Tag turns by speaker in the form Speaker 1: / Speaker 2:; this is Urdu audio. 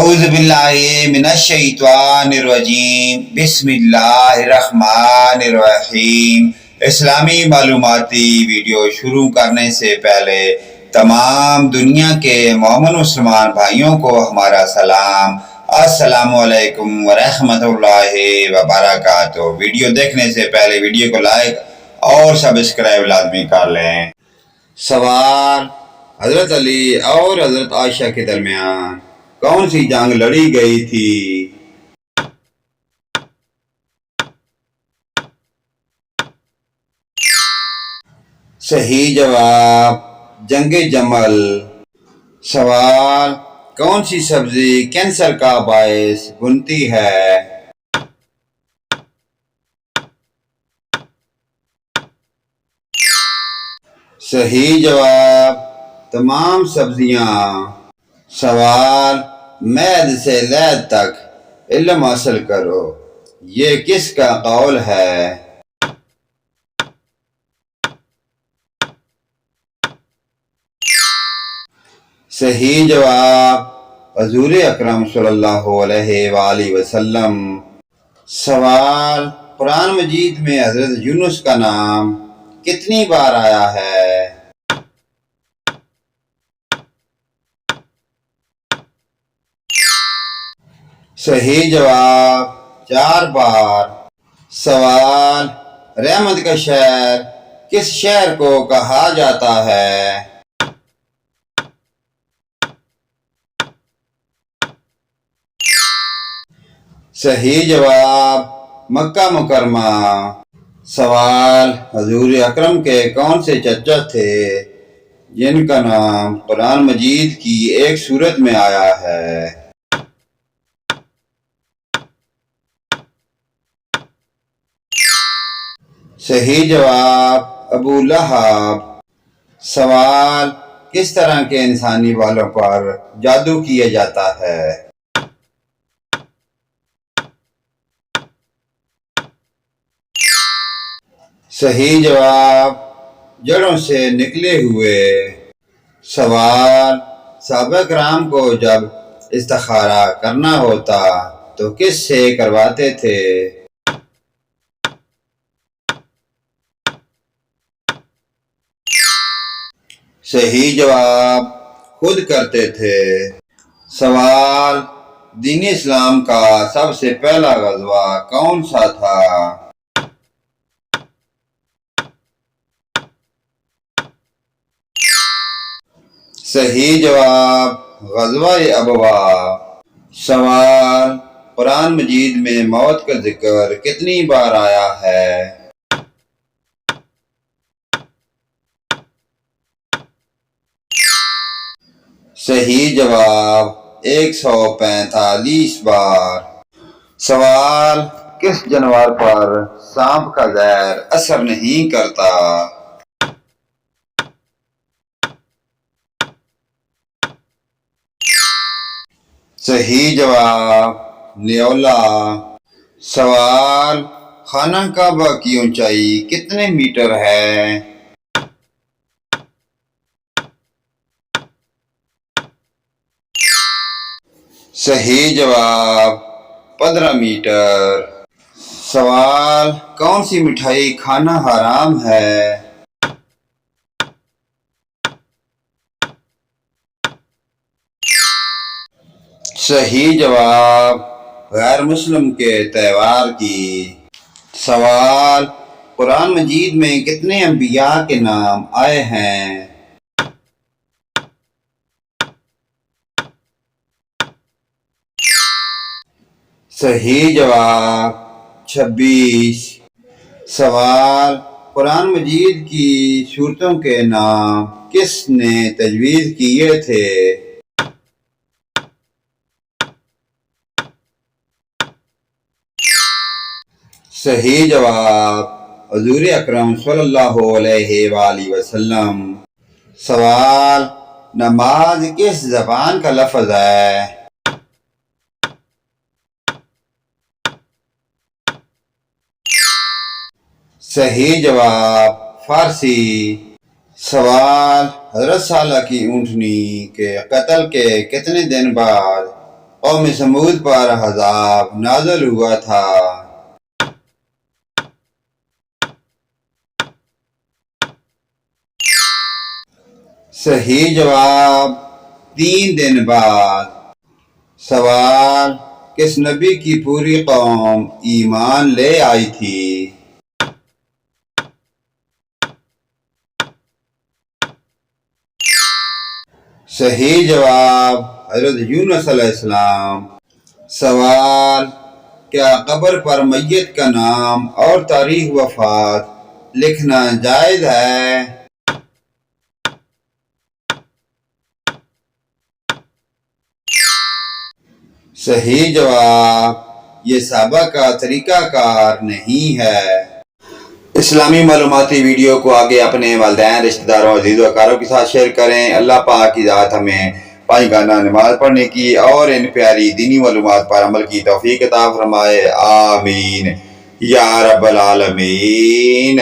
Speaker 1: اعوذ باللہ من الشیطان الرجیم بسم اللہ الرحمن الرحیم۔ اسلامی معلوماتی ویڈیو شروع کرنے سے پہلے تمام دنیا کے مومن مسلمان بھائیوں کو ہمارا سلام، السلام علیکم ورحمۃ اللہ وبرکاتہ۔ ویڈیو دیکھنے سے پہلے ویڈیو کو لائک اور سبسکرائب لازمی کر لیں۔ سوال: حضرت علی اور حضرت عائشہ کے درمیان کون سی جنگ لڑی گئی تھی؟ صحیح جواب جنگ جمل۔ سوال: کون سی سبزی کینسر کا باعث بنتی ہے؟ صحیح جواب تمام سبزیاں۔ سوال: مہد سے لحد تک علم حاصل کرو، یہ کس کا قول ہے؟ صحیح جواب حضور اکرم صلی اللہ علیہ وآلہ وسلم۔ سوال: قرآن مجید میں حضرت یونس کا نام کتنی بار آیا ہے؟ صحیح جواب 4 بار۔ سوال: رحمت کا شہر کس شہر کو کہا جاتا ہے؟ صحیح جواب مکہ مکرمہ۔ سوال: حضور اکرم کے کون سے چچا تھے جن کا نام قرآن مجید کی ایک سورت میں آیا ہے؟ صحیح جواب ابو لہب۔ سوال: کس طرح کے انسانی بالوں پر جادو کیا جاتا ہے؟ صحیح جواب جڑوں سے نکلے ہوئے۔ سوال: صحابہ کرام کو جب استخارہ کرنا ہوتا تو کس سے کرواتے تھے؟ صحیح جواب خود کرتے تھے۔ سوال: دین اسلام کا سب سے پہلا غزوہ کون سا تھا؟ صحیح جواب غزوہ ابوا۔ سوال: قرآن مجید میں موت کا ذکر کتنی بار آیا ہے؟ صحیح جواب 145 بار۔ سوال: کس جانور پر سانپ کا زہر اثر نہیں کرتا؟ صحیح جواب نیولا۔ سوال: خانہ کعبہ کی اونچائی کتنے میٹر ہے؟ صحیح جواب 15 میٹر۔ سوال: کون سی مٹھائی کھانا حرام ہے؟ صحیح جواب غیر مسلم کے تہوار کی۔ سوال: قرآن مجید میں کتنے انبیاء کے نام آئے ہیں؟ صحیح جواب 26۔ سوال: قرآن مجید کی سورتوں کے نام کس نے تجویز کیے تھے؟ صحیح جواب حضور اکرم صلی اللہ علیہ وآلہ وسلم۔ سوال: نماز کس زبان کا لفظ ہے؟ صحیح جواب فارسی۔ سوال: حضرت صالح کی اونٹنی کے قتل کے کتنے دن بعد قوم سمود پر عذاب نازل ہوا تھا۔ صحیح جواب 3 دن بعد۔ سوال، کس نبی کی پوری قوم ایمان لے آئی تھی؟ صحیح جواب حضرت یونس علیہ السلام۔ سوال، کیا قبر پر میت کا نام اور تاریخ وفات لکھنا جائز ہے؟ صحیح جواب، یہ صحابہ کا طریقہ کار نہیں ہے۔ اسلامی معلوماتی ویڈیو کو آگے اپنے والدین، رشتہ داروں، عزیز و اقارب کے ساتھ شیئر کریں۔ اللہ پاک کی ذات ہمیں 5 گانا نماز پڑھنے کی اور ان پیاری دینی معلومات پر عمل کی توفیق عطا فرمائے، آمین یا رب العالمین۔